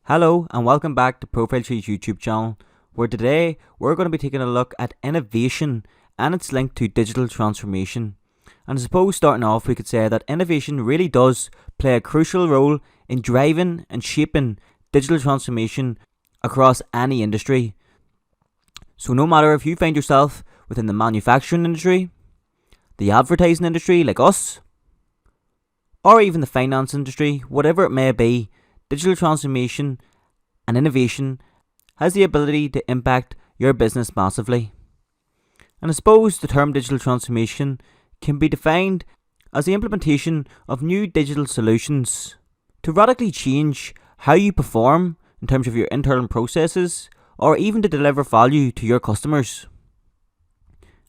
Hello and welcome back to ProfileTree's YouTube channel, where today we're going to be taking a look at innovation and its link to digital transformation. And I suppose starting off we could say that innovation really does play a crucial role in driving and shaping digital transformation across any industry. So no matter if you find yourself within the manufacturing industry, the advertising industry like us, or even the finance industry, whatever it may be, digital transformation and innovation has the ability to impact your business massively. And I suppose the term digital transformation can be defined as the implementation of new digital solutions to radically change how you perform in terms of your internal processes or even to deliver value to your customers.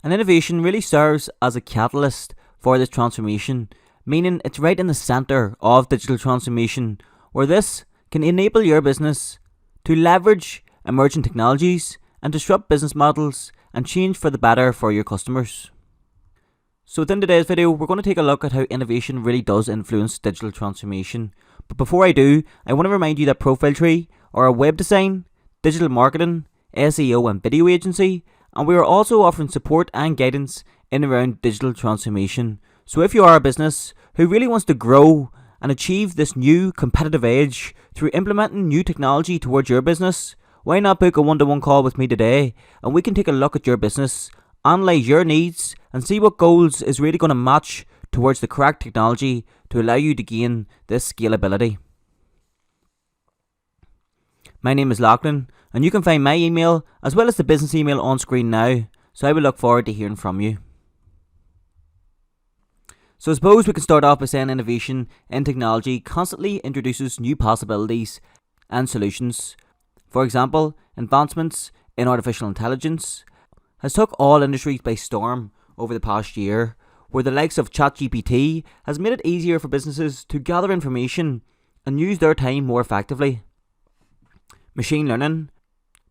And innovation really serves as a catalyst for this transformation, meaning it's right in the centre of digital transformation, where this can enable your business to leverage emerging technologies and disrupt business models and change for the better for your customers. So within today's video, we're going to take a look at how innovation really does influence digital transformation. But before I do, I want to remind you that ProfileTree are a web design, digital marketing, SEO and video agency, and we are also offering support and guidance in and around digital transformation. So if you are a business who really wants to grow and achieve this new competitive edge through implementing new technology towards your business, why not book a one-to-one call with me today and we can take a look at your business, analyse your needs and see what goals is really going to match towards the correct technology to allow you to gain this scalability. My name is Lachlan and you can find my email as well as the business email on screen now, so I will look forward to hearing from you. So I suppose we can start off by saying innovation in technology constantly introduces new possibilities and solutions. For example, advancements in artificial intelligence has took all industries by storm over the past year, where the likes of ChatGPT has made it easier for businesses to gather information and use their time more effectively. Machine learning,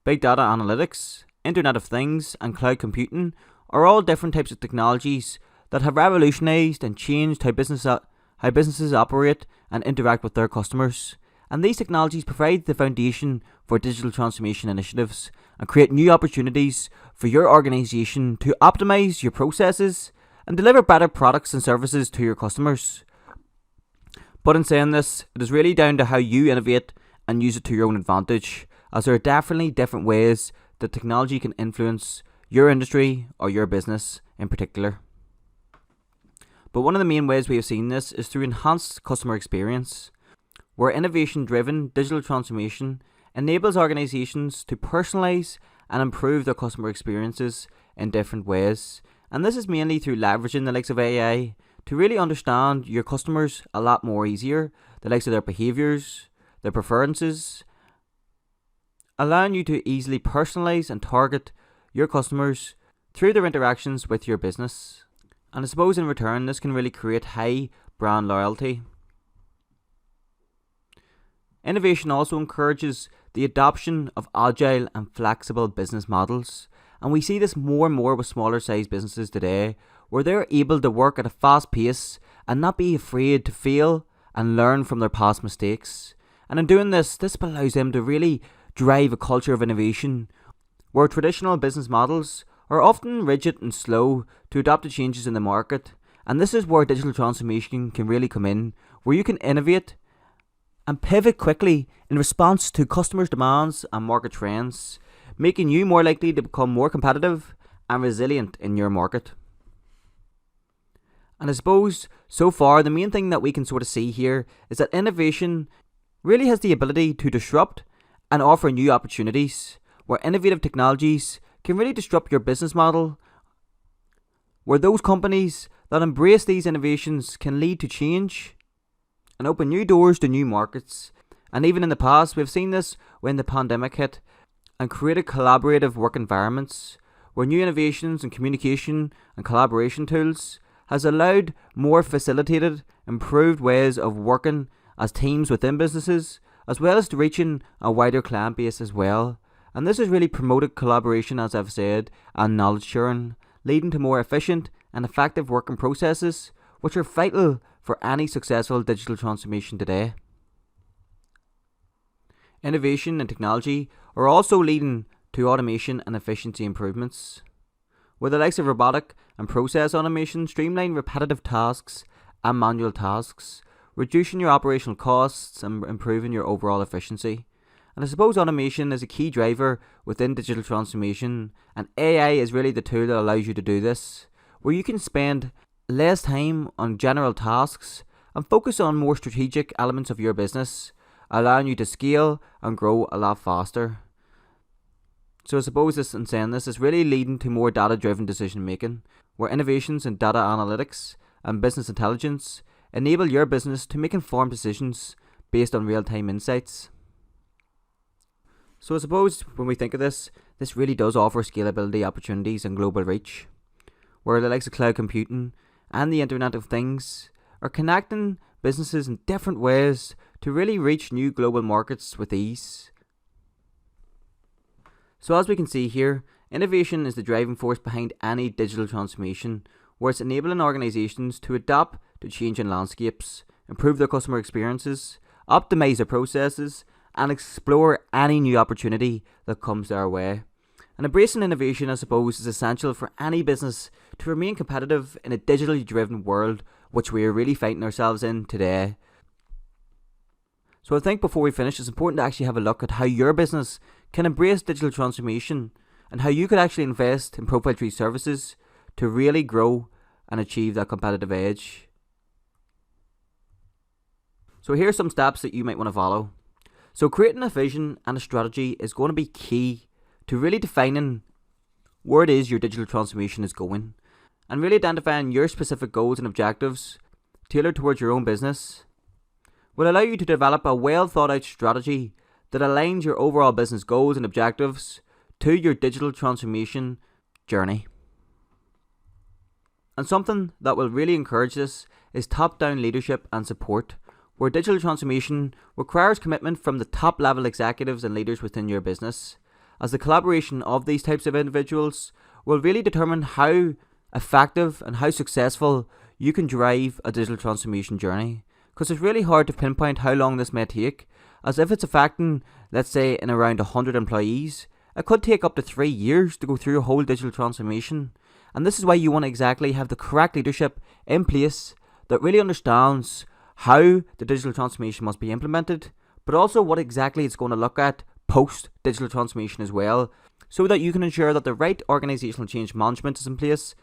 big data analytics, Internet of Things and cloud computing are all different types of technologies that have revolutionised and changed how businesses operate and interact with their customers. And these technologies provide the foundation for digital transformation initiatives and create new opportunities for your organisation to optimise your processes and deliver better products and services to your customers. But in saying this, it is really down to how you innovate and use it to your own advantage, as there are definitely different ways that technology can influence your industry or your business in particular. But one of the main ways we have seen this is through enhanced customer experience, where innovation-driven digital transformation enables organisations to personalise and improve their customer experiences in different ways. And this is mainly through leveraging the likes of AI to really understand your customers a lot more easier, the likes of their behaviours, their preferences, allowing you to easily personalise and target your customers through their interactions with your business. And I suppose in return, this can really create high brand loyalty. Innovation also encourages the adoption of agile and flexible business models. And we see this more and more with smaller sized businesses today, where they're able to work at a fast pace and not be afraid to fail and learn from their past mistakes. And in doing this allows them to really drive a culture of innovation, where traditional business models are often rigid and slow to adapt to changes in the market. And this is where digital transformation can really come in, where you can innovate and pivot quickly in response to customers' demands and market trends, making you more likely to become more competitive and resilient in your market. And I suppose so far the main thing that we can sort of see here is that innovation really has the ability to disrupt and offer new opportunities, where innovative technologies can really disrupt your business model, where those companies that embrace these innovations can lead to change and open new doors to new markets. And even in the past, we've seen this when the pandemic hit and created collaborative work environments, where new innovations in communication and collaboration tools has allowed more facilitated, improved ways of working as teams within businesses, as well as to reaching a wider client base as well. And this has really promoted collaboration, as I've said, and knowledge sharing, leading to more efficient and effective working processes, which are vital for any successful digital transformation today. Innovation and technology are also leading to automation and efficiency improvements, where the likes of robotic and process automation streamline repetitive tasks and manual tasks, reducing your operational costs and improving your overall efficiency. And I suppose automation is a key driver within digital transformation, and AI is really the tool that allows you to do this, where you can spend less time on general tasks and focus on more strategic elements of your business, allowing you to scale and grow a lot faster. So I suppose in saying this is really leading to more data-driven decision making, where innovations in data analytics and business intelligence enable your business to make informed decisions based on real-time insights. So I suppose when we think of this really does offer scalability opportunities and global reach, where the likes of cloud computing and the Internet of Things are connecting businesses in different ways to really reach new global markets with ease. So as we can see here, innovation is the driving force behind any digital transformation, where it's enabling organisations to adapt to changing landscapes, improve their customer experiences, optimise their processes, and explore any new opportunity that comes their way. And embracing innovation, I suppose, is essential for any business to remain competitive in a digitally driven world, which we are really finding ourselves in today. So I think before we finish, it's important to actually have a look at how your business can embrace digital transformation and how you could actually invest in ProfileTree services to really grow and achieve that competitive edge. So here are some steps that you might want to follow. So creating a vision and a strategy is going to be key to really defining where it is your digital transformation is going, and really identifying your specific goals and objectives tailored towards your own business will allow you to develop a well thought out strategy that aligns your overall business goals and objectives to your digital transformation journey. And something that will really encourage this is top-down leadership and support, where digital transformation requires commitment from the top level executives and leaders within your business, as the collaboration of these types of individuals will really determine how effective and how successful you can drive a digital transformation journey. Because it's really hard to pinpoint how long this may take, as if it's affecting, let's say, in around 100 employees, it could take up to 3 years to go through a whole digital transformation. And this is why you want to exactly have the correct leadership in place that really understands how the digital transformation must be implemented, but also what exactly it's going to look at post digital transformation as well, so that you can ensure that the right organisational change management is in place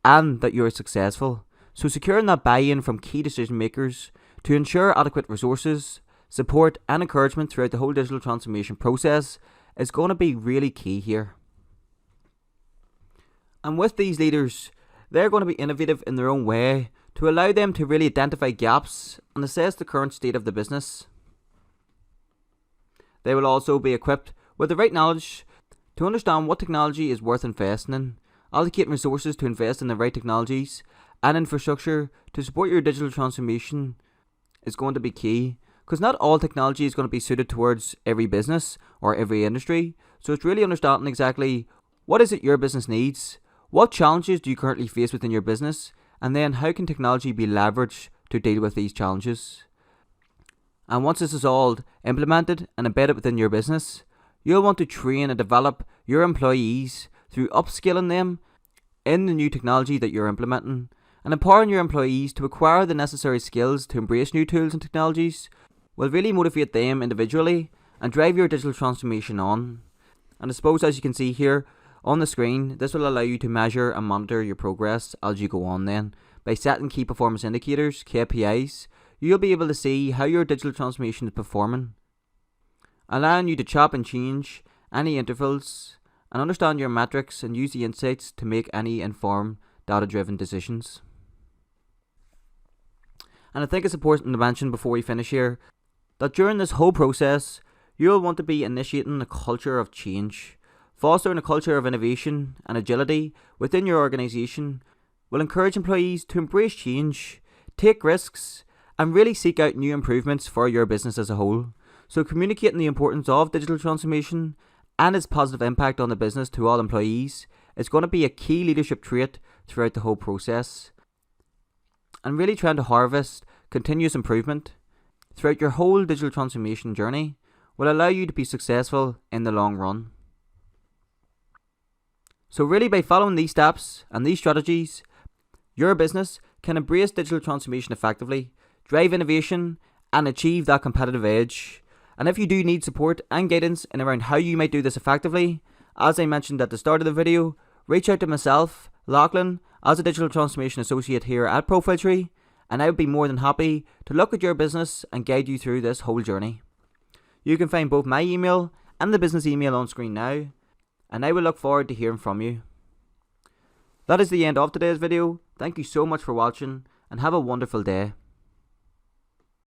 and that you're successful. So securing that buy-in from key decision makers to ensure adequate resources, support and encouragement throughout the whole digital transformation process is going to be really key here. And with these leaders, they're going to be innovative in their own way to allow them to really identify gaps and assess the current state of the business. They will also be equipped with the right knowledge to understand what technology is worth investing in, allocating resources to invest in the right technologies and infrastructure to support your digital transformation is going to be key, because not all technology is going to be suited towards every business or every industry. So it's really understanding exactly what is it your business needs, what challenges do you currently face within your business, and then how can technology be leveraged to deal with these challenges. And once this is all implemented and embedded within your business, you'll want to train and develop your employees through upskilling them in the new technology that you're implementing, and empowering your employees to acquire the necessary skills to embrace new tools and technologies will really motivate them individually and drive your digital transformation on. And I suppose, as you can see here on the screen, this will allow you to measure and monitor your progress as you go on then. By setting key performance indicators, KPIs, you'll be able to see how your digital transformation is performing, allowing you to chop and change any intervals and understand your metrics and use the insights to make any informed, data-driven decisions. And I think it's important to mention before we finish here that during this whole process, you'll want to be initiating a culture of change. Fostering a culture of innovation and agility within your organisation will encourage employees to embrace change, take risks, and really seek out new improvements for your business as a whole. So communicating the importance of digital transformation and its positive impact on the business to all employees is going to be a key leadership trait throughout the whole process. And really trying to harvest continuous improvement throughout your whole digital transformation journey will allow you to be successful in the long run. So really, by following these steps and these strategies, your business can embrace digital transformation effectively, drive innovation, and achieve that competitive edge. And if you do need support and guidance in around how you might do this effectively, as I mentioned at the start of the video, reach out to myself, Lachlan, as a digital transformation associate here at ProfileTree, and I would be more than happy to look at your business and guide you through this whole journey. You can find both my email and the business email on screen now, and I will look forward to hearing from you. That is the end of today's video. Thank you so much for watching, and have a wonderful day.